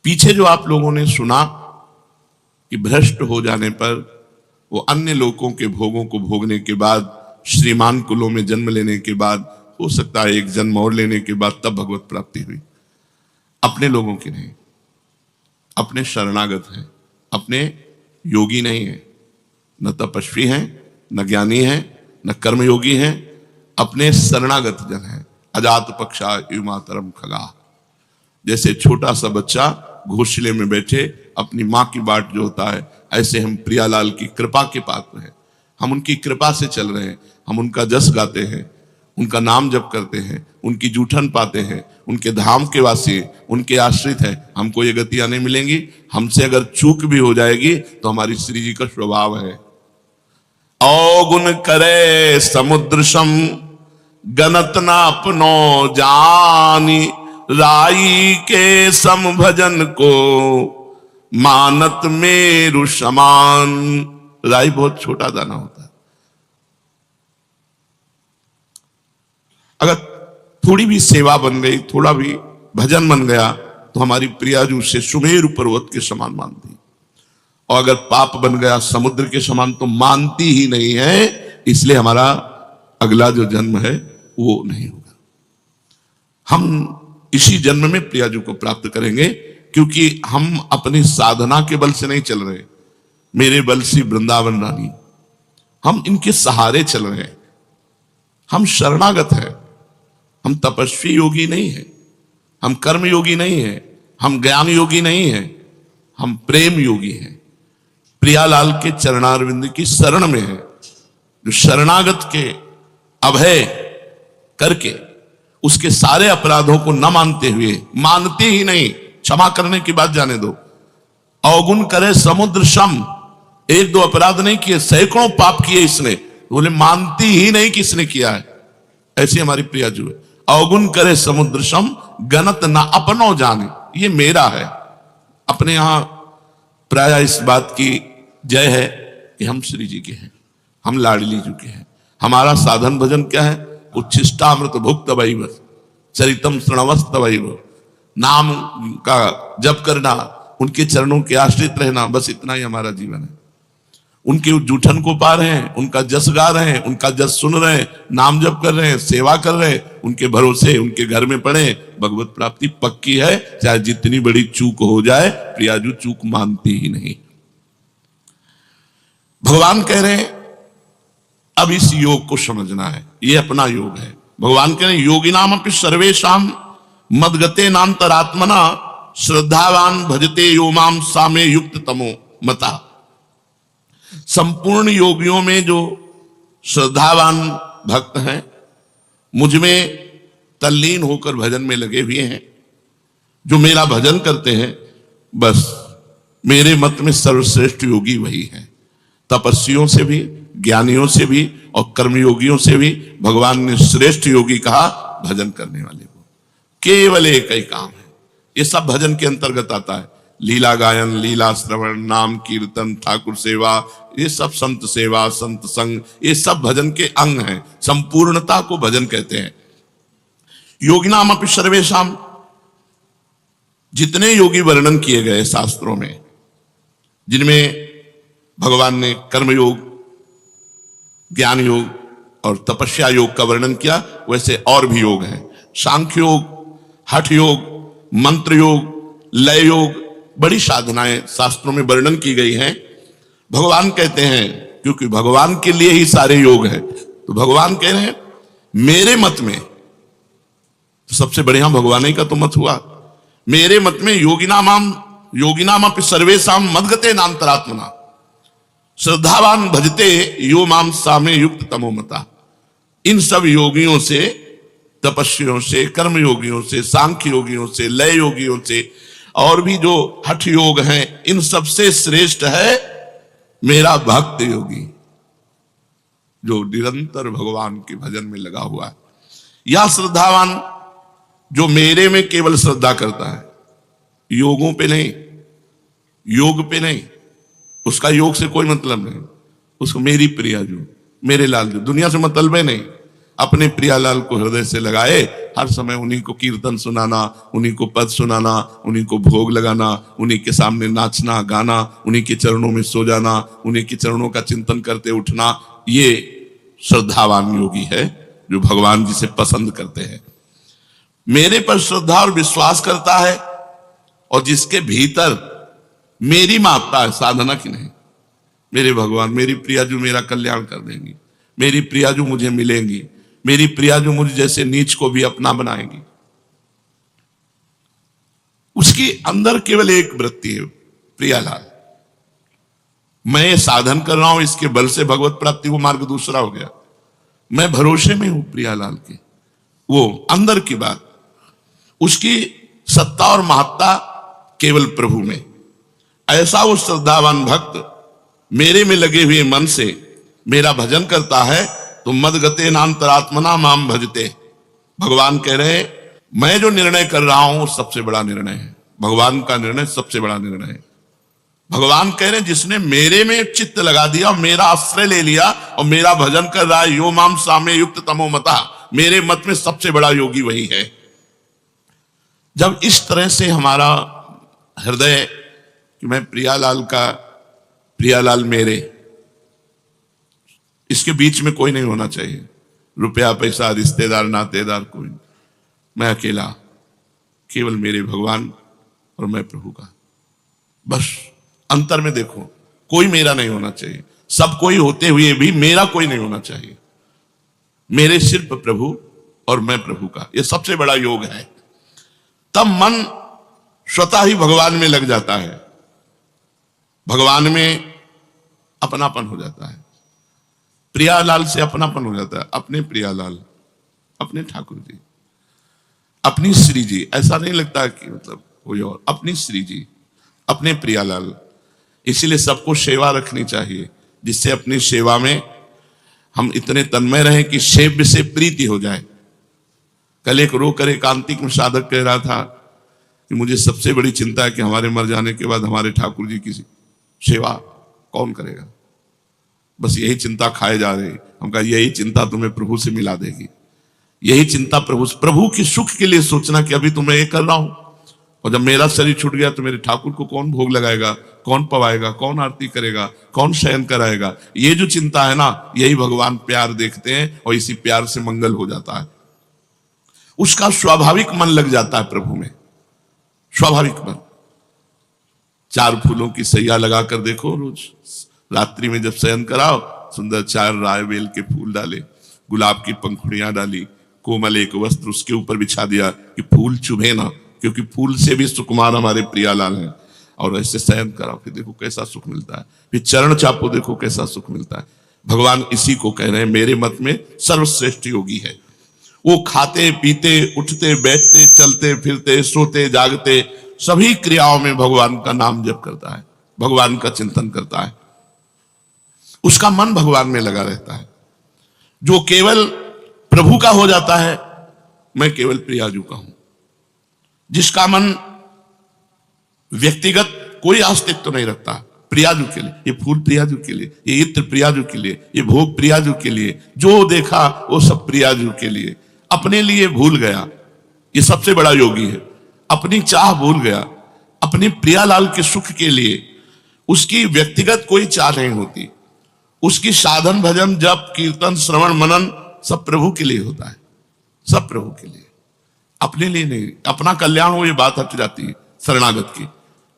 पीछे जो आप लोगों ने सुना कि भ्रष्ट हो जाने पर वो अन्य लोगों के भोगों को भोगने के बाद, श्रीमान कुलों में जन्म लेने के बाद, हो सकता है एक जन्म और लेने के बाद तब भगवत प्राप्ति हुई। अपने लोगों की नहीं, अपने शरणागत हैं, अपने योगी नहीं है, न तपस्वी हैं, न ज्ञानी हैं, न कर्मयोगी हैं, अपने शरणागत जन हैं। अजात पक्षा युमातरम खगा, जैसे छोटा सा बच्चा घोंसले में बैठे अपनी माँ की बाट जो होता है, ऐसे हम प्रियालाल की कृपा के पात्र हैं। हम उनकी कृपा से चल रहे हैं, हम उनका जस गाते हैं, उनका नाम जप करते हैं, उनकी जूठन पाते हैं, उनके धाम के वासी, उनके आश्रित हैं। हमको ये गतियां नहीं मिलेंगी। हमसे अगर चूक भी हो जाएगी तो हमारी श्री जी का स्वभाव है। अवगुण करे समुद्र सम, गनत ना अपनो जानी, राई के सम भजन को मानत मेरु समान। राई बहुत छोटा दाना होता है, अगर थोड़ी भी सेवा बन गई, थोड़ा भी भजन बन गया तो हमारी प्रियाजू से सुमेरु पर्वत के समान मानती, और अगर पाप बन गया समुद्र के समान तो मानती ही नहीं है। इसलिए हमारा अगला जो जन्म है वो नहीं होगा। हम इसी जन्म में प्रियाजू को प्राप्त करेंगे, क्योंकि हम अपनी साधना के बल से नहीं चल रहे। मेरे बल से वृंदावन रानी, हम इनके सहारे चल रहे हैं। हम शरणागत हैं, हम तपस्वी योगी नहीं है, हम कर्म योगी नहीं है, हम ज्ञान योगी नहीं है, हम प्रेम योगी हैं। प्रियालाल के चरणारविंद की शरण में है, जो शरणागत के अभय करके उसके सारे अपराधों को न मानते हुए, मानते ही नहीं, क्षमा करने की बात जाने दो, अवगुण करे समुद्र सम, एक दो अपराध नहीं किए, सैकड़ों पाप किए इसने, बोले मानती ही नहीं कि इसने किया है। ऐसी हमारी प्रियाजू है। अवगुण करे समुद्र सम, गनत ना अपनो जाने, ये मेरा है। अपने यहां प्राय इस बात की जय है कि हम श्री जी के हैं, हम लाडली जी के हैं। हमारा साधन भजन क्या है? उच्छिष्टामृत भुक्त वैव, चरितम श्रणवस्त वैव, नाम का जप करना, उनके चरणों के आश्रित रहना, बस इतना ही हमारा जीवन है। उनके जूठन को पा रहे हैं, उनका जस गा रहे हैं, उनका जस सुन रहे हैं, नाम जप कर रहे हैं, सेवा कर रहे हैं, उनके भरोसे उनके घर में पड़े, भगवत प्राप्ति पक्की है। चाहे जितनी बड़ी चूक हो जाए, प्रियाजू चूक मानती ही नहीं। भगवान कह रहे हैं अब इस योग को समझना है, ये अपना योग है। भगवान कह रहे हैं योगिनाम अपि सर्वेषाम मदगते नान्तरात्मना, श्रद्धावान भजते यो माम सामे युक्त तमो मता। संपूर्ण योगियों में जो श्रद्धावान भक्त हैं, मुझ में तल्लीन होकर भजन में लगे हुए हैं, जो मेरा भजन करते हैं, बस मेरे मत में सर्वश्रेष्ठ योगी वही है। तपस्वियों से भी, ज्ञानियों से भी और कर्मयोगियों से भी भगवान ने श्रेष्ठ योगी कहा भजन करने वाले को। केवल एक ही काम है, ये सब भजन के अंतर्गत आता है। लीला गायन, लीला श्रवण, नाम कीर्तन, ठाकुर सेवा, ये सब संत सेवा, संत संग, ये सब भजन के अंग हैं। संपूर्णता को भजन कहते हैं। योगिनाम अपि सर्वेषाम, जितने योगी वर्णन किए गए शास्त्रों में, जिनमें भगवान ने कर्मयोग, ज्ञान योग और तपस्या योग का वर्णन किया, वैसे और भी योग हैं। सांख्य योग, हठ योग, मंत्र योग, लय योग, बड़ी साधनाएं शास्त्रों में वर्णन की गई हैं। भगवान कहते हैं, क्योंकि भगवान के लिए ही सारे योग हैं, तो भगवान कह रहे हैं मेरे मत में, तो सबसे बढ़िया भगवान ही का तो मत हुआ। मेरे मत में योगिनाम अपि सर्वेषाम मदगते नान्तरात्मना, श्रद्धावान भजते यो माम सामे युक्त तमो मता। इन सब योगियों से, तपस्वियों से, कर्म योगियों से, सांख्य योगियों से, लय योगियों से और भी जो हठ योग हैं, इन सबसे श्रेष्ठ है मेरा भक्त योगी, जो निरंतर भगवान के भजन में लगा हुआ है। या श्रद्धावान, जो मेरे में केवल श्रद्धा करता है, योगों पे नहीं, योग पे नहीं, उसका योग से कोई मतलब नहीं, उसको मेरी प्रियाजू, मेरे लालजू, दुनिया से मतलब है नहीं। अपने प्रियालाल को हृदय से लगाए, हर समय उन्हीं को कीर्तन सुनाना, उन्हीं को पद सुनाना, उन्हीं को भोग लगाना, उन्हीं के सामने नाचना गाना, उन्हीं के चरणों में सो जाना, उन्हीं के चरणों का चिंतन करते उठना, ये श्रद्धावान योगी है जो भगवान जी से पसंद करते हैं। मेरे पर श्रद्धा और विश्वास करता है और जिसके भीतर मेरी मापता है, साधना की नहीं। मेरे भगवान, मेरी प्रिया जो मेरा कल्याण कर देंगी, मेरी प्रिया जो मुझे मिलेंगी, मेरी प्रिया जो मुझे जैसे नीच को भी अपना बनाएंगी। उसकी अंदर केवल एक वृत्ति है, प्रियालाल। मैं ये साधन कर रहा हूं, इसके बल से भगवत प्राप्ति, वो मार्ग दूसरा हो गया। मैं भरोसे में हूं प्रियालाल के, वो अंदर की बात। उसकी सत्ता और महत्ता केवल प्रभु में। ऐसा वो श्रद्धावान भक्त मेरे में लगे हुए मन से मेरा भजन करता है तो मदगते नान्तरात्मना माम भजते। भगवान कह रहे हैं, मैं जो निर्णय कर रहा हूं सबसे बड़ा निर्णय है। भगवान का निर्णय सबसे बड़ा निर्णय है। भगवान कह रहे हैं, जिसने मेरे में चित्त लगा दिया, मेरा आश्रय ले लिया और मेरा भजन कर रहा है, यो माम सामे युक्त तमो मता, मेरे मत में सबसे बड़ा योगी वही है। जब इस तरह से हमारा हृदय कि मैं प्रियालाल का, प्रियालाल मेरे, इसके बीच में कोई नहीं होना चाहिए। रुपया पैसा रिश्तेदार नातेदार कोई, मैं अकेला, केवल मेरे भगवान और मैं प्रभु का। बस अंतर में देखो, कोई मेरा नहीं होना चाहिए। सब कोई होते हुए भी मेरा कोई नहीं होना चाहिए। मेरे सिर्फ प्रभु और मैं प्रभु का, यह सबसे बड़ा योग है। तब मन स्वतः ही भगवान में लग जाता है, भगवान में अपनापन हो जाता है। प्रियालाल से अपनापन हो जाता है। अपने प्रियालाल, अपने ठाकुर जी, अपनी श्री जी। ऐसा नहीं लगता कि मतलब कोई और, अपनी श्री जी, अपने प्रियालाल। इसीलिए सबको सेवा रखनी चाहिए, जिससे अपनी सेवा में हम इतने तन्मय रहें कि सेव्य से प्रीति हो जाए। कल एक रोकर एकांतिक में साधक कह रहा था कि मुझे सबसे बड़ी चिंता है कि हमारे मर जाने के बाद हमारे ठाकुर जी की सेवा कौन करेगा। बस यही चिंता खाए जा रहे। हम कहा यही चिंता तुम्हें प्रभु से मिला देगी। यही चिंता प्रभु के सुख के लिए सोचना कि अभी तो मैं ये कर रहा हूं, और जब मेरा शरीर छूट गया तो मेरे ठाकुर को कौन भोग लगाएगा, कौन पवाएगा, कौन आरती करेगा, कौन शयन कराएगा। ये जो चिंता है ना, यही भगवान प्यार देखते हैं और इसी प्यार से मंगल हो जाता है। उसका स्वाभाविक मन लग जाता है प्रभु में, स्वाभाविक मन। 4 फूलों की सैया लगाकर देखो, रोज रात्रि में जब शयन कराओ, सुंदर 4 राय बेल के फूल डाले, गुलाब की पंखुड़ियां डाली, कोमल एक वस्त्र उसके ऊपर बिछा दिया कि फूल चुभे ना, क्योंकि फूल से भी सुकुमार हमारे प्रियालाल हैं। और ऐसे शयन कराओ, फिर देखो कैसा सुख मिलता है। फिर चरण चापो, देखो कैसा सुख मिलता है। भगवान इसी को कह रहे हैं, मेरे मत में सर्वश्रेष्ठ योगी है। वो खाते पीते उठते बैठते चलते फिरते सोते जागते सभी क्रियाओं में भगवान का नाम जप करता है, भगवान का चिंतन करता है। उसका मन भगवान में लगा रहता है। जो केवल प्रभु का हो जाता है, मैं केवल प्रियाजू का हूं। जिसका मन व्यक्तिगत कोई अस्तित्व तो नहीं रखता, प्रियाजू के लिए, ये फूल प्रियाजू के लिए, ये इत्र प्रियाजू के लिए, ये भोग प्रियाजू के लिए, जो देखा वो सब प्रियाजू के लिए। अपने लिए भूल गया, ये सबसे बड़ा योगी है। अपनी चाह भूल गया, अपने प्रियालाल के सुख के लिए। उसकी व्यक्तिगत कोई चाह नहीं होती। उसकी साधन भजन जप कीर्तन श्रवण मनन सब प्रभु के लिए होता है, सब प्रभु के लिए, अपने लिए नहीं। अपना कल्याण हो, ये बात हट जाती है शरणागत की,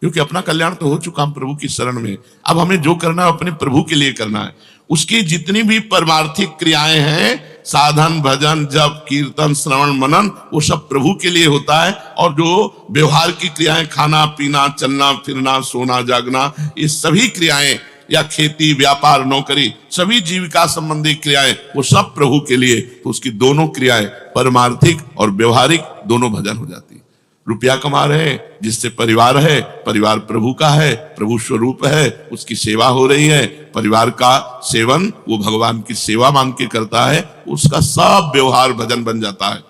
क्योंकि अपना कल्याण तो हो चुका हम प्रभु की शरण में। अब हमें जो करना है अपने प्रभु के लिए करना है। उसकी जितनी भी परमार्थिक क्रियाएं हैं, साधन भजन जप कीर्तन श्रवण मनन, वो सब प्रभु के लिए होता है। और जो व्यवहार की क्रियाएं, खाना पीना चलना फिरना सोना जागना, ये सभी क्रियाएं, या खेती व्यापार नौकरी, सभी जीविका संबंधी क्रियाएं, वो सब प्रभु के लिए। तो उसकी दोनों क्रियाएं, परमार्थिक और व्यवहारिक, दोनों भजन हो जाती है। रुपया कमा रहे हैं, जिससे परिवार है, परिवार प्रभु का है, प्रभु स्वरूप है, उसकी सेवा हो रही है। परिवार का सेवन वो भगवान की सेवा मांग के करता है, उसका सब व्यवहार भजन बन जाता है।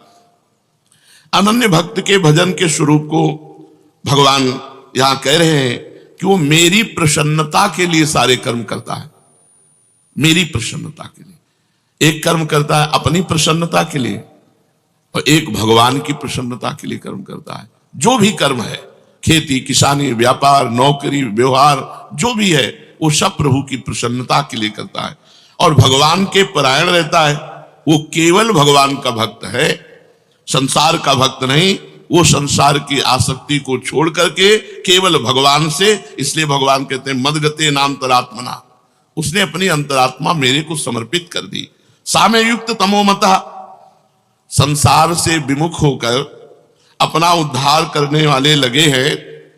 अनन्य भक्त के भजन के स्वरूप को भगवान यहां कह रहे हैं कि वो मेरी प्रसन्नता के लिए सारे कर्म करता है, मेरी प्रसन्नता के लिए। एक कर्म करता है अपनी प्रसन्नता के लिए और एक भगवान की प्रसन्नता के लिए कर्म करता है। जो भी कर्म है, खेती, किसानी, व्यापार, नौकरी, व्यवहार, जो भी है वो सब प्रभु की प्रसन्नता के लिए करता है और भगवान के परायण रहता है। वो केवल भगवान का भक्त है, संसार का भक्त नहीं। वो संसार की आसक्ति को छोड़ करके केवल भगवान से, इसलिए भगवान कहते हैं मदगते नान्तरात्मना, उसने अपनी अंतरात्मा मेरे को समर्पित कर दी। सामे युक्त तमोमता, संसार से विमुख होकर अपना उद्धार करने वाले लगे हैं,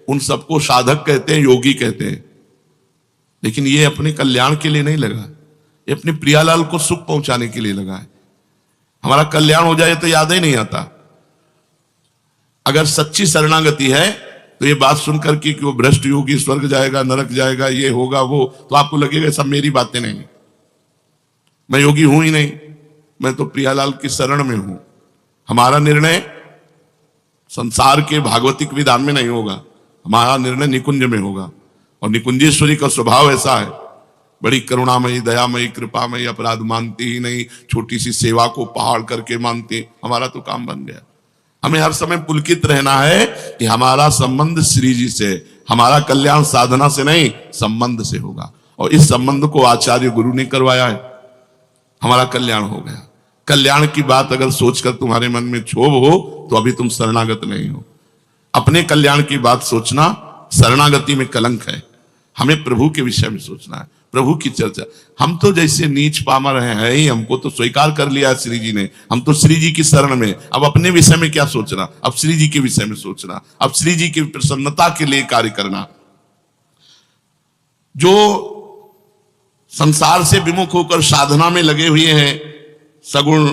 उन सबको साधक कहते हैं, योगी कहते हैं। लेकिन ये अपने कल्याण के लिए नहीं लगा, ये अपने प्रियालाल को सुख पहुंचाने के लिए लगा है। हमारा कल्याण हो जाए तो याद ही नहीं आता। अगर सच्ची शरणागति है तो ये बात सुनकर कि वो भ्रष्ट योगी स्वर्ग जाएगा, नरक जाएगा, ये होगा वो, तो आपको लगेगा सब मेरी बातें नहीं, मैं योगी हूं ही नहीं, मैं तो प्रियालाल की शरण में हूं। हमारा निर्णय संसार के भागवतिक विधान में नहीं होगा, हमारा निर्णय निकुंज में होगा। और निकुंजेश्वरी का स्वभाव ऐसा है, बड़ी करुणामयी, दयामयी, कृपामयी, अपराध मानती ही नहीं, छोटी सी सेवा को पहाड़ करके मानती। हमारा तो काम बन गया। हमें हर समय पुलकित रहना है कि हमारा संबंध श्री जी से, हमारा कल्याण साधना से नहीं संबंध से होगा। और इस संबंध को आचार्य गुरु ने करवाया है, हमारा कल्याण हो गया। कल्याण की बात अगर सोचकर तुम्हारे मन में क्षोभ हो तो अभी तुम शरणागत नहीं हो। अपने कल्याण की बात सोचना शरणागति में कलंक है। हमें प्रभु के विषय में सोचना है, प्रभु की चर्चा। हम तो जैसे नीच पामर हैं ही, हमको तो स्वीकार कर लिया श्री जी ने, हम तो श्री जी की शरण में। अब अपने विषय में क्या सोचना, अब श्री जी के विषय में सोचना, अब श्री जी की प्रसन्नता के लिए कार्य करना। जो संसार से विमुख होकर साधना में लगे हुए हैं, सगुण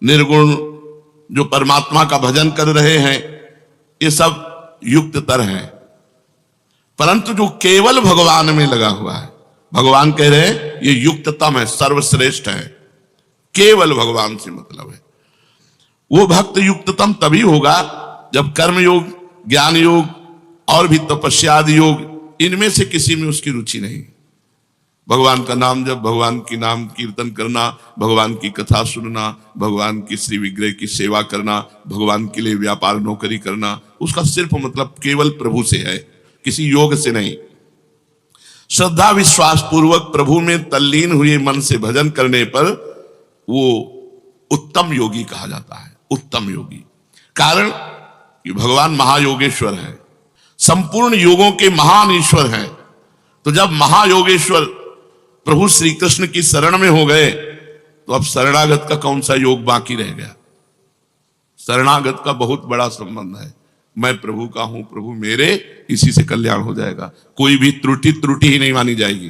निर्गुण जो परमात्मा का भजन कर रहे हैं, ये सब युक्ततर हैं। परंतु जो केवल भगवान में लगा हुआ है, भगवान कह रहे हैं ये युक्ततम है, सर्वश्रेष्ठ है, केवल भगवान से मतलब है। वो भक्त युक्ततम तभी होगा जब कर्म योग, ज्ञान योग और भी तपस्या आदि योग, इनमें से किसी में उसकी रुचि नहीं। भगवान का नाम जब, भगवान की नाम कीर्तन करना, भगवान की कथा सुनना, भगवान की श्री विग्रह की सेवा करना, भगवान के लिए व्यापार नौकरी करना, उसका सिर्फ मतलब केवल प्रभु से है, किसी योग से नहीं। श्रद्धा विश्वास पूर्वक प्रभु में तल्लीन हुए मन से भजन करने पर वो उत्तम योगी कहा जाता है, उत्तम योगी। कारण कि भगवान महायोगेश्वर है, संपूर्ण योगों के महान ईश्वर हैं। तो जब महायोगेश्वर प्रभु श्री कृष्ण की शरण में हो गए तो अब शरणागत का कौन सा योग बाकी रह गया। शरणागत का बहुत बड़ा संबंध है, मैं प्रभु का हूं, प्रभु मेरे, इसी से कल्याण हो जाएगा। कोई भी त्रुटि ही नहीं मानी जाएगी।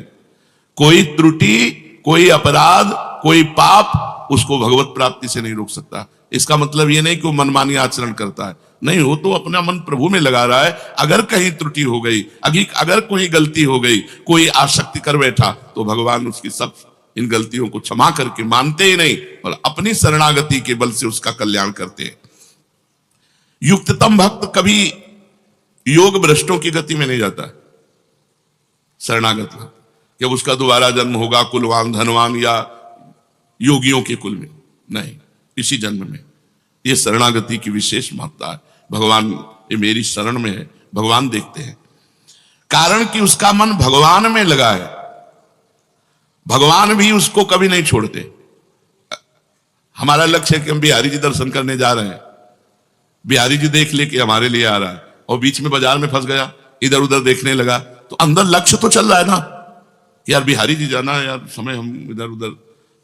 कोई त्रुटि, कोई अपराध, कोई पाप उसको भगवत प्राप्ति से नहीं रोक सकता। इसका मतलब ये नहीं कि वो मनमानी आचरण करता है, नहीं, वो तो अपना मन प्रभु में लगा रहा है। अगर कहीं त्रुटि हो गई, अगर कोई गलती हो गई, कोई आसक्ति कर बैठा, तो भगवान उसकी सब इन गलतियों को क्षमा करके मानते ही नहीं और अपनी शरणागति के बल से उसका कल्याण करते हैं। युक्ततम भक्त कभी योग भ्रष्टों की गति में नहीं जाता है। शरणागत भक्त कि उसका दोबारा जन्म होगा कुलवान धनवान या योगियों के कुल में, नहीं, इसी जन्म में। यह शरणागति की विशेष महत्ता है। भगवान ये मेरी शरण में है, भगवान देखते हैं। कारण कि उसका मन भगवान में लगा है, भगवान भी उसको कभी नहीं छोड़ते। हमारा लक्ष्य है कि हम बिहारी जी दर्शन करने जा रहे हैं, बिहारी जी देख ले कि हमारे लिए आ रहा है, और बीच में बाजार में फंस गया, इधर उधर देखने लगा, तो अंदर लक्ष्य तो चल रहा है ना कि यार बिहारी जी जाना है, यार समय हम इधर उधर,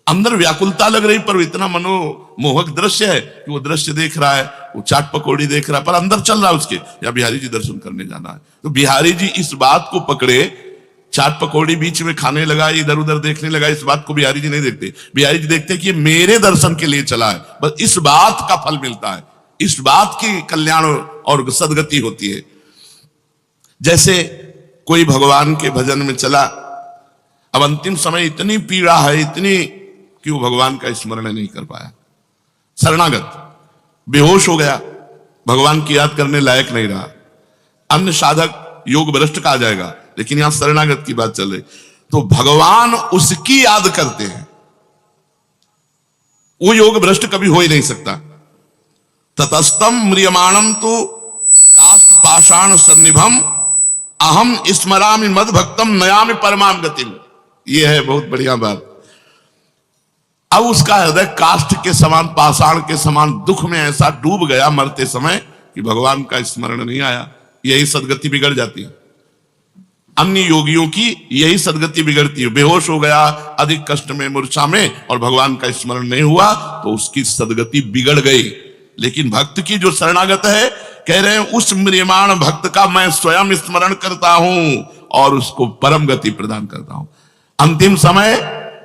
अंदर व्याकुलता लग रही, पर इतना मनोमोहक दृश्य है कि वो दृश्य देख रहा है, वो चाट पकौड़ी देख रहा है, पर अंदर चल रहा है उसके, या बिहारी जी दर्शन करने जाना है। तो बिहारी जी इस बात को पकड़े, चाट पकौड़ी बीच में खाने लगा, इधर उधर देखने लगा, इस बात को बिहारी जी नहीं देखते। बिहारी जी देखते कि ये मेरे दर्शन के लिए चला है, बस इस बात का फल मिलता है, इस बात की कल्याण और सदगति होती है। जैसे कोई भगवान के भजन में चला, अब अंतिम समय इतनी पीड़ा है, इतनी कि वो भगवान का स्मरण नहीं कर पाया, शरणागत बेहोश हो गया, भगवान की याद करने लायक नहीं रहा। अन्य साधक योग भ्रष्ट कहा जाएगा, लेकिन यहां शरणागत की बात चल रही, तो भगवान उसकी याद करते हैं। वो योग भ्रष्ट कभी हो ही नहीं सकता। ततस्तम म्रियमाणम तो काष्ठ पाषाण सन्निभम अहम स्मरामि मद भक्तम नयामि परमाम गतिम। ये है बहुत बढ़िया बात। अब उसका हृदय काष्ठ के समान, पाषाण के समान दुख में ऐसा डूब गया मरते समय कि भगवान का स्मरण नहीं आया। यही सदगति बिगड़ जाती है। अन्य योगियों की यही सदगति बिगड़ती है। बेहोश हो गया, अधिक कष्ट में, मूर्छा में, और भगवान का स्मरण नहीं हुआ तो उसकी सदगति बिगड़ गई। लेकिन भक्त की जो शरणागत है, कह रहे हैं उस म्रियमाण भक्त का मैं स्वयं स्मरण करता हूं और उसको परम गति प्रदान करता हूं। अंतिम समय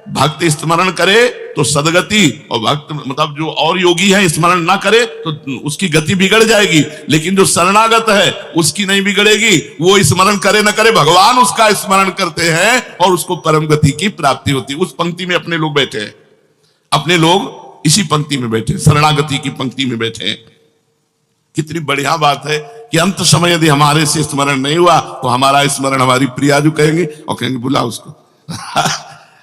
भक्त स्मरण करे तो सदगति, और भक्त मतलब जो और योगी है स्मरण ना करे तो उसकी गति बिगड़ जाएगी। लेकिन जो शरणागत है उसकी नहीं बिगड़ेगी। वो स्मरण करे न करे, भगवान उसका स्मरण करते हैं और उसको परम गति की प्राप्ति होती है। उस पंक्ति में अपने लोग बैठे हैं, अपने लोग इसी पंक्ति में बैठे, शरणागति की पंक्ति में बैठे हैं। कितनी बढ़िया बात है कि अंत समय यदि हमारे से स्मरण नहीं हुआ तो हमारा स्मरण हमारी प्रियाजू कहेंगे और कहेंगे बुला उसको।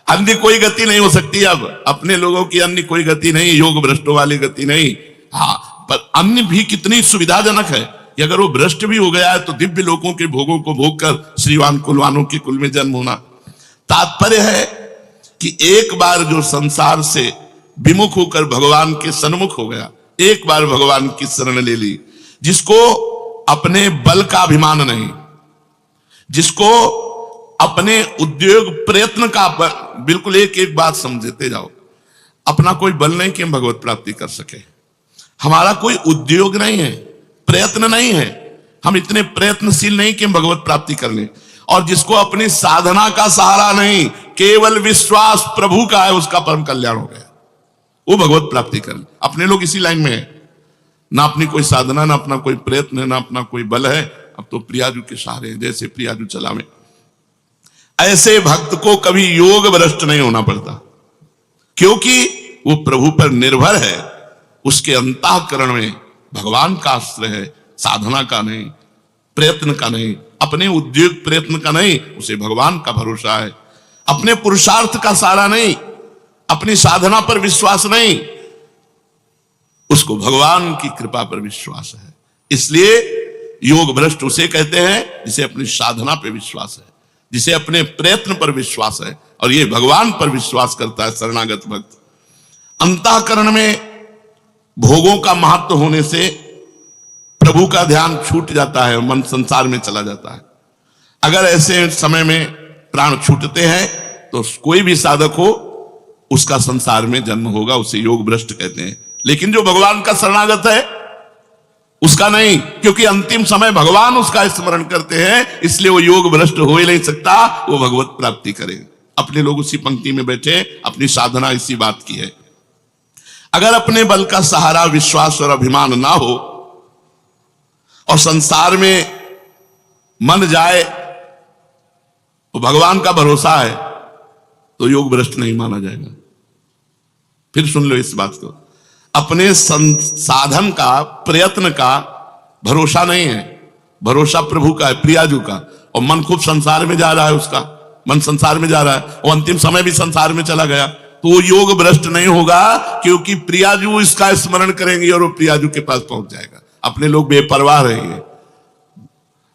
अन्य कोई गति नहीं हो सकती। अब अपने लोगों की अन्य कोई गति नहीं, योग भ्रष्टों वाली गति नहीं। हाँ, पर अन्य भी कितनी सुविधाजनक है कि अगर वो भ्रष्ट भी हो गया है तो दिव्य लोकों के भोगों को भोग कर श्रीवान कुलवानों के कुल में जन्म होना। तात्पर्य है कि एक बार जो संसार से विमुख होकर भगवान के सन्मुख हो गया, एक बार भगवान की शरण ले ली, जिसको अपने बल का अभिमान नहीं, जिसको अपने उद्योग प्रयत्न का, बिल्कुल एक एक बात समझते जाओ, अपना कोई बल नहीं कि हम भगवत प्राप्ति कर सके। हमारा कोई उद्योग नहीं है, प्रयत्न नहीं है, हम इतने प्रयत्नशील नहीं कि हम भगवत प्राप्ति कर लें। और जिसको अपनी साधना का सहारा नहीं, केवल विश्वास प्रभु का है, उसका परम कल्याण हो गया, वो भगवत प्राप्ति कर ले। अपने लोग इसी लाइन में है, ना अपनी कोई साधना, ना अपना कोई प्रयत्न, ना अपना कोई बल है। अब तो प्रियाजू के सहारे हैं, जैसे प्रियाजू चलावे। ऐसे भक्त को कभी योग भ्रष्ट नहीं होना पड़ता, क्योंकि वो प्रभु पर निर्भर है। उसके अंतःकरण में भगवान का आश्रय है, साधना का नहीं, प्रयत्न का नहीं, अपने उद्योग प्रयत्न का नहीं, उसे भगवान का भरोसा है। अपने पुरुषार्थ का सहारा नहीं, अपनी साधना पर विश्वास नहीं, उसको भगवान की कृपा पर विश्वास है। इसलिए योग भ्रष्ट उसे कहते हैं जिसे अपनी साधना पर विश्वास है, जिसे अपने प्रयत्न पर विश्वास है, और ये भगवान पर विश्वास करता है शरणागत भक्त। अंतःकरण में भोगों का महत्व होने से प्रभु का ध्यान छूट जाता है, मन संसार में चला जाता है। अगर ऐसे समय में प्राण छूटते हैं तो कोई भी साधक हो उसका संसार में जन्म होगा, उसे योग भ्रष्ट कहते हैं। लेकिन जो भगवान का शरणागत है उसका नहीं, क्योंकि अंतिम समय भगवान उसका स्मरण करते हैं, इसलिए वो योग भ्रष्ट हो ही नहीं सकता, वो भगवत प्राप्ति करेगा। अपने लोग उसी पंक्ति में बैठे, अपनी साधना इसी बात की है। अगर अपने बल का सहारा, विश्वास और अभिमान ना हो और संसार में मन जाए तो भगवान का भरोसा है, तो योग भ्रष्ट नहीं माना जाएगा। फिर सुन लो इस बात को, अपने साधन का, प्रयत्न का भरोसा नहीं है, भरोसा प्रभु का है, प्रियाजू का। और मन खूब संसार में जा रहा है, उसका मन संसार में जा रहा है, और अंतिम समय भी संसार में चला गया, तो वो योग भ्रष्ट नहीं होगा, क्योंकि प्रियाजू इसका स्मरण करेंगे और वो प्रियाजू के पास पहुंच जाएगा। अपने लोग बेपरवाह रहेंगे।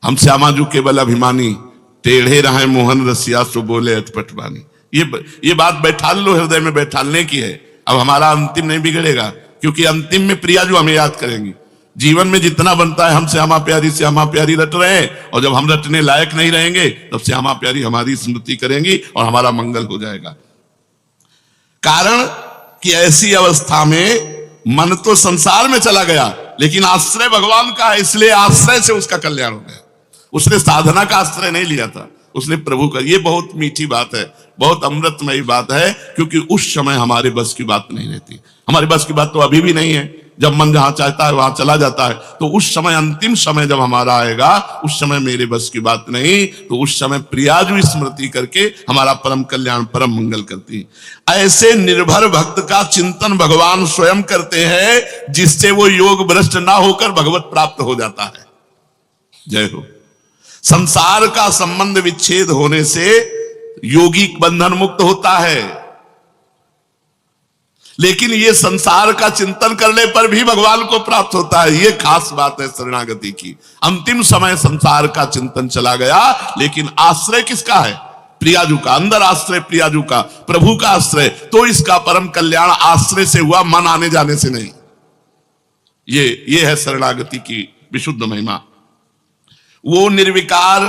हम श्यामाजू केवल अभिमानी, टेढ़े रहे मोहन रसिया सो बोले अटपट बानी। ये बात बैठाल लो, हृदय में बैठालने की है। अब हमारा अंतिम नहीं बिगड़ेगा, क्योंकि अंतिम में प्रियाजू हमें याद करेंगी। जीवन में जितना बनता है हम श्यामा प्यारी रट रहे हैं, और जब हम रटने लायक नहीं रहेंगे तब श्यामा प्यारी हमारी स्मृति करेंगी और हमारा मंगल हो जाएगा। कारण कि ऐसी अवस्था में मन तो संसार में चला गया, लेकिन आश्रय भगवान का है, इसलिए आश्रय से उसका कल्याण हो गया। उसने साधना का आश्रय नहीं लिया था, उसने प्रभु का। ये बहुत मीठी बात है, बहुत अमृतमयी बात है, क्योंकि उस समय हमारे बस की बात नहीं रहती। हमारे बस की बात तो अभी भी नहीं है। जब मन जहां चाहता है वहां चला जाता है, तो उस समय, अंतिम समय जब हमारा आएगा, उस समय मेरे बस की बात नहीं, तो उस समय प्रियाजू स्मृति करके हमारा परम कल्याण, परम मंगल करती है। ऐसे निर्भर भक्त का चिंतन भगवान स्वयं करते हैं, जिससे वो योग भ्रष्ट ना होकर भगवत प्राप्त हो जाता है। जय हो। संसार का संबंध विच्छेद होने से योगी बंधन मुक्त होता है, लेकिन ये संसार का चिंतन करने पर भी भगवान को प्राप्त होता है। ये खास बात है शरणागति की। अंतिम समय संसार का चिंतन चला गया, लेकिन आश्रय किसका है? प्रियाजू का। अंदर आश्रय प्रियाजू का, प्रभु का आश्रय। तो इसका परम कल्याण आश्रय से हुआ, मन आने जाने से नहीं। ये है शरणागति की विशुद्ध महिमा। वो निर्विकार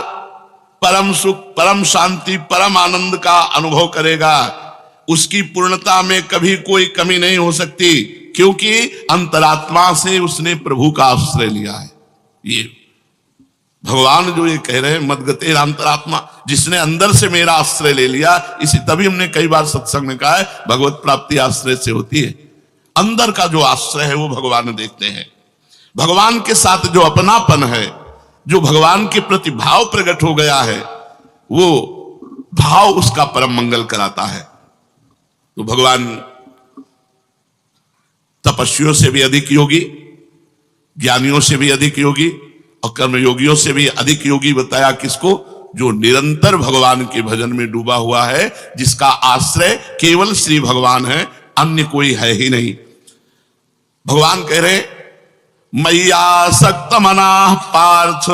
परम सुख, परम शांति, परम आनंद का अनुभव करेगा। उसकी पूर्णता में कभी कोई कमी नहीं हो सकती, क्योंकि अंतरात्मा से उसने प्रभु का आश्रय लिया है। ये भगवान जो ये कह रहे हैं, मदगते अंतरात्मा, जिसने अंदर से मेरा आश्रय ले लिया। इसी तभी हमने कई बार सत्संग में कहा है, भगवत प्राप्ति आश्रय से होती है। अंदर का जो आश्रय है वो भगवान देखते हैं। भगवान के साथ जो अपनापन है, जो भगवान के प्रति भाव प्रकट हो गया है, वो भाव उसका परम मंगल कराता है। तो भगवान तपस्वियों से भी अधिक योगी, ज्ञानियों से भी अधिक योगी और कर्मयोगियों से भी अधिक योगी बताया किसको? जो निरंतर भगवान के भजन में डूबा हुआ है, जिसका आश्रय केवल श्री भगवान है, अन्य कोई है ही नहीं। भगवान कह रहे मय्यासक्त मनाः पार्थ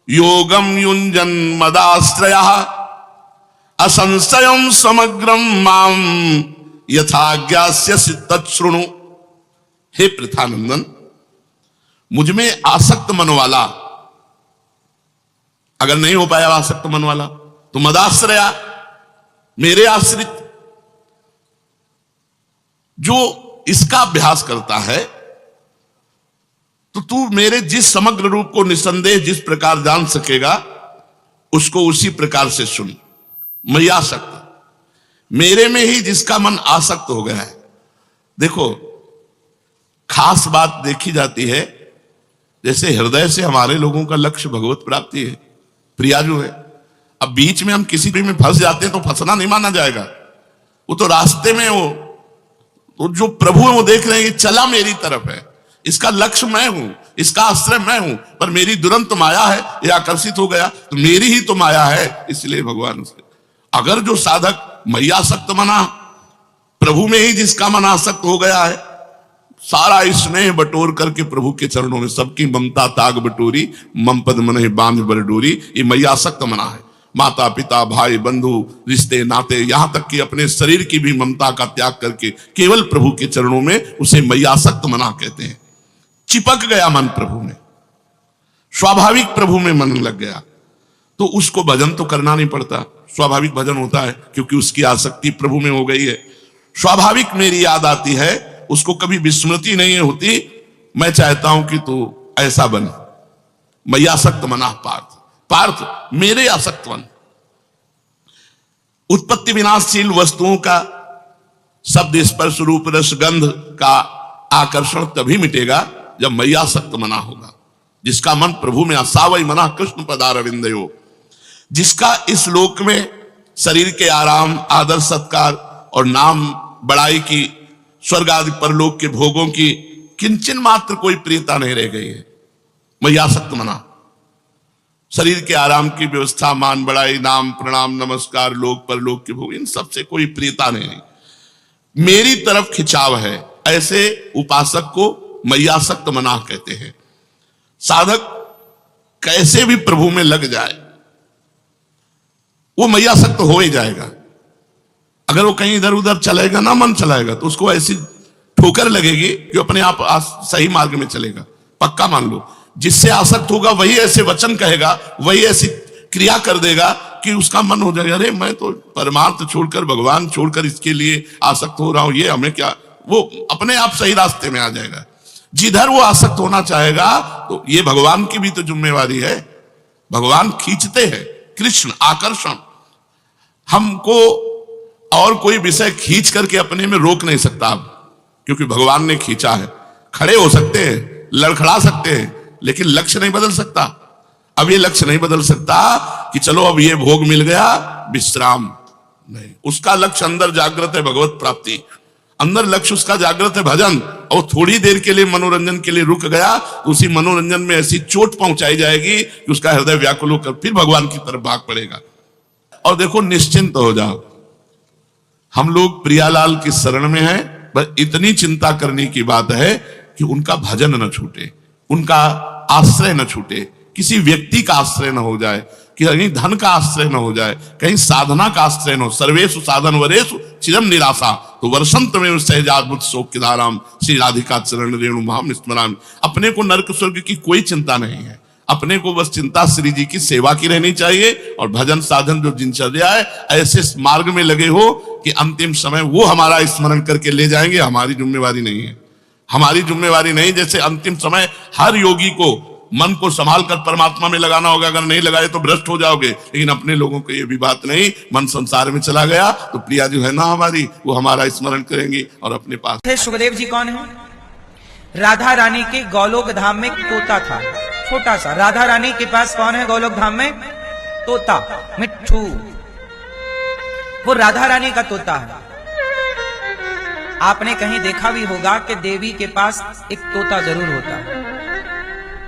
योगम युञ्जन मदाश्रयः असंशयम समग्रम माम यथाज्ञास्यसि तच्छृणु। हे पृथानंदन, मुझमें आसक्त मन वाला, अगर नहीं हो पाया आसक्त मन वाला, तो मदाश्रया, मेरे आश्रित, जो इसका अभ्यास करता है, तो तू मेरे जिस समग्र रूप को निसंदेह जिस प्रकार जान सकेगा, उसको उसी प्रकार से सुन। मैं आसक्त, मेरे में ही जिसका मन आसक्त हो गया है। देखो, खास बात देखी जाती है, जैसे हृदय से हमारे लोगों का लक्ष्य भगवत प्राप्ति है, प्रियाजू है। अब बीच में हम किसी भी में फंस जाते हैं तो फंसना नहीं माना जाएगा। वो तो रास्ते में हो, तो जो प्रभु है वो देख रहे हैं कि चला मेरी तरफ है, इसका लक्ष्य मैं हूं, इसका आश्रय मैं हूं, पर मेरी दुरंत माया है, ये आकर्षित हो गया, तो मेरी ही तो माया है। इसलिए भगवान उसे, अगर जो साधक मय्यासक्त मना, प्रभु में ही जिसका मन आसक्त हो गया है, सारा स्नेह बटोर करके प्रभु के चरणों में सबकी ममता ताग बटोरी, मम पद मन बांध बर डोरी, ये मय्यासक्त मना है। माता पिता भाई बंधु रिश्ते नाते, यहां तक कि अपने शरीर की भी ममता का त्याग करके केवल प्रभु के चरणों में, उसे मय्यासक्त मना कहते हैं। चिपक गया मन प्रभु में, स्वाभाविक प्रभु में मन लग गया, तो उसको भजन तो करना नहीं पड़ता। स्वाभाविक भजन होता है क्योंकि उसकी आसक्ति प्रभु में हो गई है। स्वाभाविक मेरी याद आती है, उसको कभी विस्मृति नहीं होती। मैं चाहता हूं कि तू ऐसा बन, मय्यासक्त मना पार्थ, पार्थ मेरे आसक्त बन। उत्पत्ति विनाशशील वस्तुओं का शब्द स्पर्श रूप रस गंध का आकर्षण तभी मिटेगा जब मय्यासक्त मना होगा। जिसका मन प्रभु में, सावई मना कृष्ण पदारविंदयो, जिसका इस लोक में शरीर के आराम, आदर सत्कार और नाम बड़ाई की, स्वर्ग आदि परलोक के भोगों की किंचन मात्र कोई प्रियता नहीं रह गई है। मय्यासक्त मना, शरीर के आराम की व्यवस्था, मान बड़ाई, नाम प्रणाम नमस्कार, लोक परलोक के भोग, इन सबसे कोई प्रियता नहीं, मेरी तरफ खिंचाव है। ऐसे उपासक को मय्यासक्त मना कहते हैं। साधक कैसे भी प्रभु में लग जाए, वो मय्यासक्त हो ही जाएगा। अगर वो कहीं इधर उधर चलेगा ना, मन चलाएगा, तो उसको ऐसी ठोकर लगेगी कि अपने आप सही मार्ग में चलेगा। पक्का मान लो, जिससे आसक्त होगा वही ऐसे वचन कहेगा, वही ऐसी क्रिया कर देगा कि उसका मन हो जाएगा, अरे मैं तो परमार्थ छोड़कर, भगवान छोड़कर इसके लिए आसक्त हो रहा हूं, ये हमें क्या। वो अपने आप सही रास्ते में आ जाएगा। जिधर वो आसक्त होना चाहेगा, तो ये भगवान की भी तो जिम्मेवारी है। भगवान खींचते हैं, कृष्ण आकर्षण। हमको और कोई विषय खींच करके अपने में रोक नहीं सकता अब, क्योंकि भगवान ने खींचा है। खड़े हो सकते हैं, लड़खड़ा सकते हैं, लेकिन लक्ष्य नहीं बदल सकता। अब ये लक्ष्य नहीं बदल सकता कि चलो अब ये भोग मिल गया, विश्राम नहीं। उसका लक्ष्य अंदर जागृत है, भगवत प्राप्ति। अंदर लक्ष्य उसका जागृत है, भजन। और थोड़ी देर के लिए मनोरंजन के लिए रुक गया, तो उसी मनोरंजन में ऐसी चोट पहुंचाई जाएगी कि उसका हृदय व्याकुल होकर फिर भगवान की तरफ भाग पड़ेगा। और देखो, निश्चिंत हो जाओ, हम लोग प्रियालाल की शरण में हैं, बस इतनी चिंता करने की बात है कि उनका भजन न छूटे, उनका आश्रय न छूटे, किसी व्यक्ति का आश्रय न हो जाए, कि कहीं धन का आश्रय न हो जाए, कहीं साधना का आश्रय न हो। सर्वेषु साधन वरेषु चिरम निराशा तो वर्षंत में सहजाद्भुत शोक की धाराम श्री राधिका चरण रेणु महाम स्मराम। अपने को नरक स्वर्ग की कोई चिंता नहीं है, अपने को बस चिंता श्री जी की सेवा की रहनी चाहिए, और भजन साधन जो दिनचर्या है ऐसे मार्ग में लगे हो कि अंतिम समय वो हमारा स्मरण करके ले जाएंगे। हमारी जिम्मेवारी नहीं है, हमारी जिम्मेवारी नहीं। जैसे अंतिम समय हर योगी को मन को संभाल कर परमात्मा में लगाना होगा, अगर नहीं लगाए तो भ्रष्ट हो जाओगे, लेकिन अपने लोगों को ये भी बात नहीं, मन संसार में चला गया तो प्रिया जो है ना हमारी, वो हमारा स्मरण करेंगी और अपने पास। सुखदेव जी कौन है? राधा रानी के गोलोक धाम में एक तोता था, छोटा सा। राधा रानी के पास कौन है गोलोक धाम में? तोता, मिट्ठू। वो राधा रानी का तोता है। आपने कहीं देखा भी होगा कि देवी के पास एक तोता जरूर होता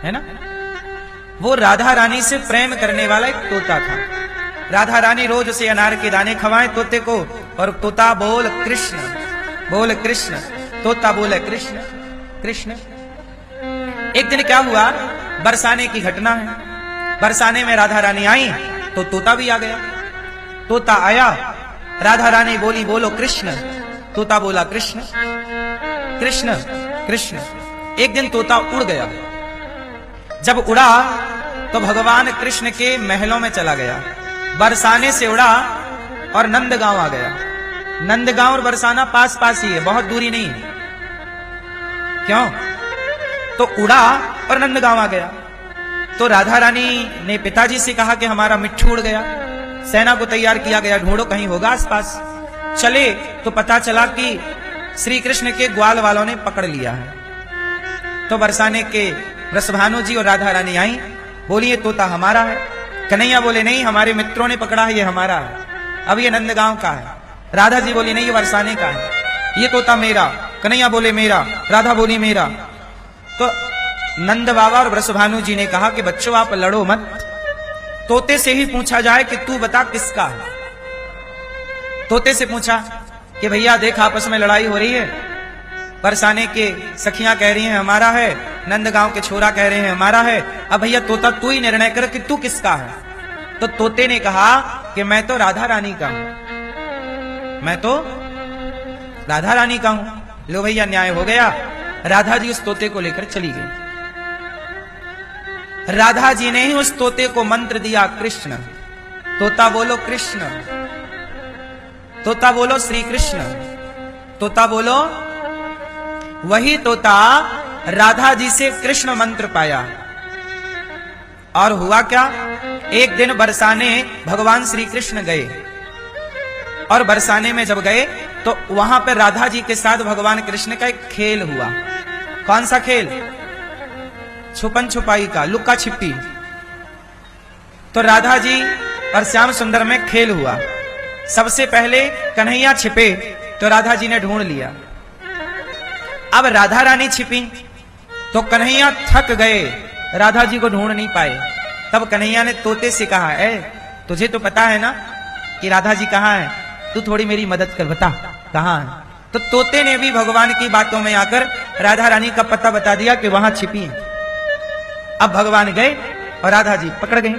है ना? वो राधा रानी से प्रेम करने वाला एक तोता था। राधा रानी रोज उसे अनार के दाने खवाए तोते को, और तोता बोल कृष्ण, बोल कृष्ण, तोता बोले कृष्ण कृष्ण। एक दिन क्या हुआ, बरसाने की घटना है। बरसाने में राधा रानी आई तो तोता भी आ गया। तोता आया, राधा रानी बोली बोलो कृष्ण, तोता बोला कृष्ण कृष्ण कृष्ण। एक दिन तोता उड़ गया। जब उड़ा तो भगवान कृष्ण के महलों में चला गया। बरसाने से उड़ा और नंदगांव आ गया। नंदगांव और बरसाना पास पास ही है, बहुत दूरी नहीं है। क्यों? तो उड़ा और नंदगांव आ गया। तो राधा रानी ने पिताजी से कहा कि हमारा मिट्ठू उड़ गया। सेना को तैयार किया गया, ढूंढो कहीं होगा आसपास। चले तो पता चला कि श्री कृष्ण के ग्वाल वालों ने पकड़ लिया है। तो बरसाने के वृषभानु जी और राधा रानी आई, बोली ये तोता हमारा है। कन्हैया बोले नहीं, हमारे मित्रों ने पकड़ा है, ये हमारा है, अब ये नंदगांव का है। राधा जी बोली नहीं, ये बरसाने का है, ये तोता मेरा। कन्हैया बोले मेरा, राधा बोली मेरा। तो नंद बाबा और वृषभानु जी ने कहा कि बच्चों आप लड़ो मत, तोते से ही पूछा जाए कि तू बता किसका है। तोते से पूछा कि भैया देख आपस में लड़ाई हो रही है, बरसाने के सखियां कह रही हैं हमारा है, नंदगांव के छोरा कह रहे हैं हमारा है, अब भैया तोता तू ही निर्णय कर कि तू किसका है। तो तोते ने कहा कि मैं तो राधा रानी का हूं, मैं तो राधा रानी का हूं। लो भैया न्याय हो गया। राधा जी उस तोते को लेकर चली गई। राधा जी ने ही उस तोते को मंत्र दिया कृष्ण। तोता बोलो कृष्ण, तोता बोलो श्री कृष्ण, तोता बोलो। वही तोता राधा जी से कृष्ण मंत्र पाया। और हुआ क्या, एक दिन बरसाने भगवान श्री कृष्ण गए, और बरसाने में जब गए तो वहां पर राधा जी के साथ भगवान कृष्ण का एक खेल हुआ। कौन सा खेल? छुपन छुपाई का, लुक्का छिपी। तो राधा जी और श्याम सुंदर में खेल हुआ। सबसे पहले कन्हैया छिपे तो राधा जी ने ढूंढ लिया। अब राधा रानी छिपी तो कन्हैया थक गए, राधा जी को ढूंढ नहीं पाए। तब कन्हैया ने तोते से कहा, तुझे तो पता है ना कि राधा जी कहाँ है, तू थोड़ी मेरी मदद कर, बता कहाँ है। तो तोते ने भी भगवान की बातों में आकर राधा रानी का पता बता दिया कि वहां छिपी है। अब भगवान गए और राधा जी पकड़ गए,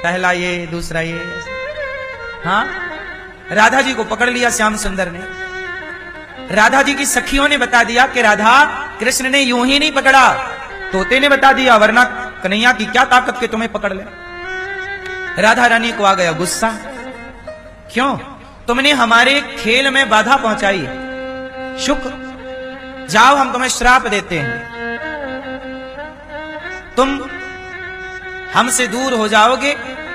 पहला ये दूसरा ये। हाँ, राधा जी को पकड़ लिया श्याम सुंदर ने। राधा जी की सखियों ने बता दिया कि राधा कृष्ण ने यूं ही नहीं पकड़ा, तोते ने बता दिया, वरना कन्हैया की क्या ताकत के तुम्हें पकड़ ले। राधा रानी को आ गया गुस्सा, क्यों? तुमने हमारे खेल में बाधा पहुंचाई। शुक, जाओ हम तुम्हें श्राप देते हैं, तुम हमसे दूर हो जाओगे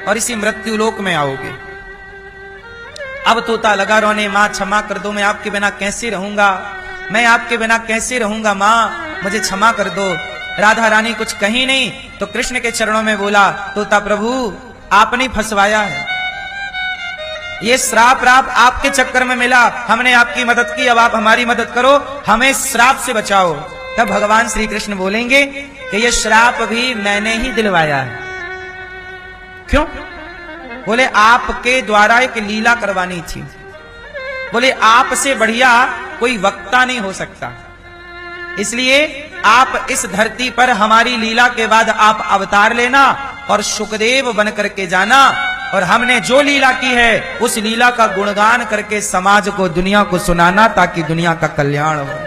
और इसी मृत्यु लोक में आओगे। अब तोता लगा रोने, मां क्षमा कर दो, मैं आपके बिना कैसे रहूंगा, मैं आपके बिना कैसे रहूंगा, मां मुझे क्षमा कर दो। राधा रानी कुछ कही नहीं तो कृष्ण के चरणों में बोला, तोता प्रभु आपने फंसवाया है, ये श्राप राप आपके चक्कर में मिला, हमने आपकी मदद की, अब आप हमारी मदद करो, हमें श्राप से बचाओ। तब भगवान श्री कृष्ण बोलेंगे कि ये श्राप भी मैंने ही दिलवाया है। क्यों? बोले आपके द्वारा एक लीला करवानी थी, बोले आपसे बढ़िया कोई वक्ता नहीं हो सकता, इसलिए आप इस धरती पर हमारी लीला के बाद आप अवतार लेना और सुखदेव बन करके जाना, और हमने जो लीला की है उस लीला का गुणगान करके समाज को, दुनिया को सुनाना, ताकि दुनिया का कल्याण हो।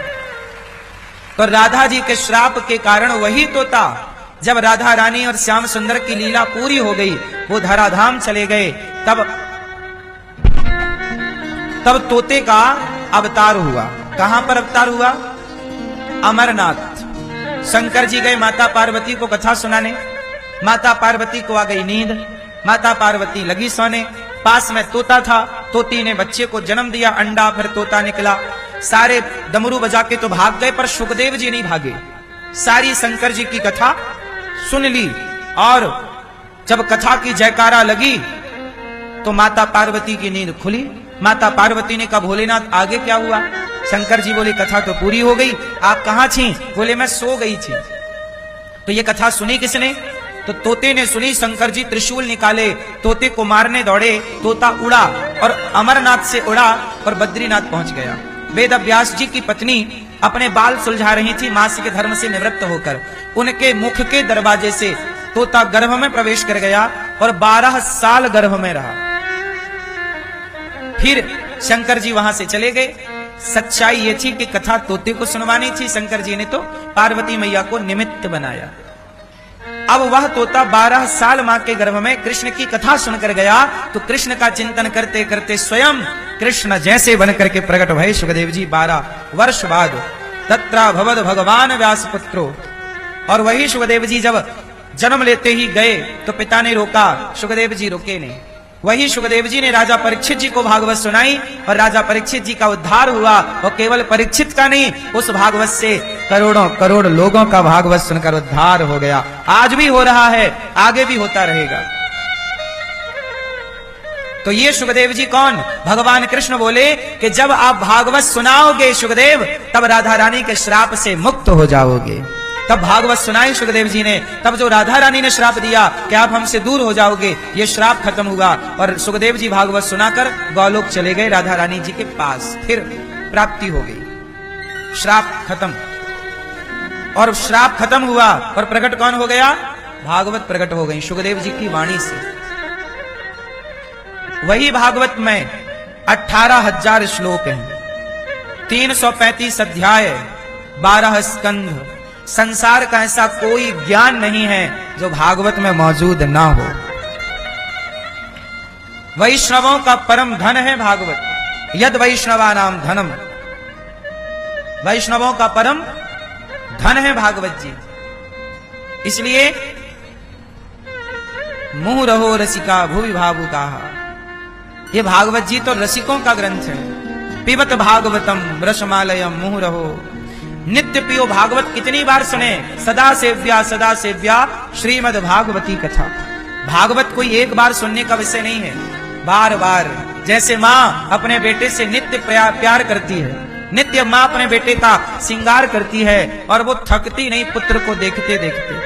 तो राधा जी के श्राप के कारण वही तोता, जब राधा रानी और श्याम सुंदर की लीला पूरी हो गई, वो धराधाम चले गए, तब तोते का अवतार हुआ। कहां पर अवतार हुआ? अमरनाथ। शंकर जी गए माता पार्वती को कथा सुनाने, माता पार्वती को आ गई नींद, माता पार्वती लगी सोने, पास में तोता था, तोती ने बच्चे को जन्म दिया, अंडा फिर तोता निकला। सारे डमरू बजा के तो भाग गए, पर सुखदेव जी नहीं भागे, सारी शंकर जी की कथा सुन ली, और जब कथा की जयकारा लगी तो माता पार्वती की नींद खुली। माता पार्वती ने कहा भोलेनाथ आगे क्या हुआ? शंकर जी बोले कथा तो पूरी हो गई, आप कहां थी? बोले मैं सो गई थी। तो ये कथा सुनी किसने? तो तोते ने सुनी। शंकर जी त्रिशूल निकाले, तोते को मारने दौड़े, तोता उड़ा और अमरनाथ से उड़ा और बद्रीनाथ पहुंच गया। वेद व्यास जी की पत्नी अपने बाल सुलझा रही थी मासिक धर्म से निवृत्त होकर, उनके मुख के दरवाजे से तोता गर्भ में प्रवेश कर गया और 12 साल गर्भ में रहा। फिर शंकर जी वहां से चले गए। सच्चाई ये थी कि कथा तोते को सुनवानी थी, शंकर जी ने तो पार्वती मैया को निमित्त बनाया। अब वह तोता 12 साल मां के गर्भ में कृष्ण की कथा सुनकर गया, तो कृष्ण का चिंतन करते करते स्वयं कृष्ण जैसे बनकर के प्रकट भये सुखदेव जी 12 वर्ष बाद। तत्रा भवद भगवान व्यास पुत्रो। और वही सुखदेव जी जब जन्म लेते ही गए तो पिता ने रोका, सुखदेव जी रुके नहीं। वही सुखदेव जी ने राजा परीक्षित जी को भागवत सुनाई और राजा परीक्षित जी का उद्धार हुआ, और केवल परीक्षित का नहीं, उस भागवत से करोड़ों करोड़ लोगों का भागवत सुनकर उद्धार हो गया। आज भी हो रहा है, आगे भी होता रहेगा। तो ये सुखदेव जी कौन? भगवान कृष्ण बोले कि जब आप भागवत सुनाओगे सुखदेव, तब राधा रानी के श्राप से मुक्त हो जाओगे। तब भागवत सुनाई सुखदेव जी ने, तब जो राधा रानी ने श्राप दिया कि आप हमसे दूर हो जाओगे, ये श्राप खत्म हुआ और सुखदेव जी भागवत सुनाकर गौलोक चले गए राधा रानी जी के पास। फिर प्राप्ति हो गई, श्राप खत्म। और श्राप खत्म हुआ और प्रकट कौन हो गया? भागवत प्रकट हो गई सुखदेव जी की वाणी से। वही भागवत में 18,000 श्लोक हैं, 335 अध्याय, 12 स्कंध। संसार का ऐसा कोई ज्ञान नहीं है जो भागवत में मौजूद ना हो। वैष्णवों का परम धन है भागवत। यद वैष्णवा नाम धनम, वैष्णवों का परम धन है भागवत जी। इसलिए मुंह रहो रसिका भुवि भावुका, ये भागवत जी तो रसिकों का ग्रंथ है। पिबत भागवतम रसमालयम मुंह रहो, नित्य पियो भागवत। कितनी बार सुने? सदा सेव्या श्रीमद् भागवती कथा। भागवत कोई एक बार सुनने का विषय नहीं है, बार बार। जैसे माँ अपने बेटे से नित्य प्यार करती है, नित्य माँ अपने बेटे का श्रृंगार करती है और वो थकती नहीं पुत्र को देखते देखते।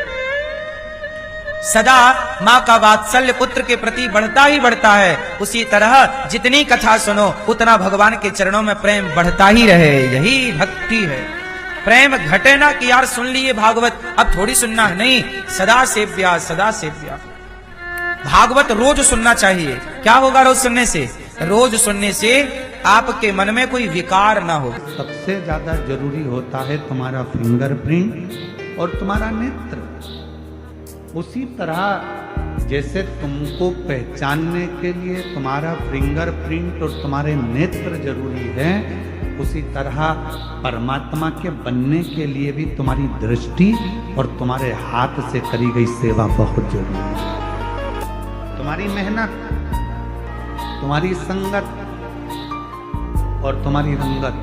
सदा माँ का वात्सल्य पुत्र के प्रति बढ़ता ही बढ़ता है। उसी तरह जितनी कथा सुनो उतना भगवान के चरणों में प्रेम बढ़ता ही रहे, यही भक्ति है। प्रेम घटे ना कि यार सुन लिए भागवत, अब थोड़ी सुनना है, नहीं, सदा सेव्या सदा सेव्या। भागवत रोज सुनना चाहिए। क्या होगा रोज सुनने से? रोज सुनने से आपके मन में कोई विकार ना हो। सबसे ज्यादा जरूरी होता है तुम्हारा फिंगरप्रिंट और तुम्हारा नेत्र। उसी तरह जैसे तुमको पहचानने के लिए तुम्हारा फिंगरप्रिंट और तुम्हारे नेत्र जरूरी है, उसी तरह परमात्मा के बनने के लिए भी तुम्हारी दृष्टि और तुम्हारे हाथ से करी गई सेवा बहुत जरूरी है। तुम्हारी मेहनत, तुम्हारी संगत और तुम्हारी रंगत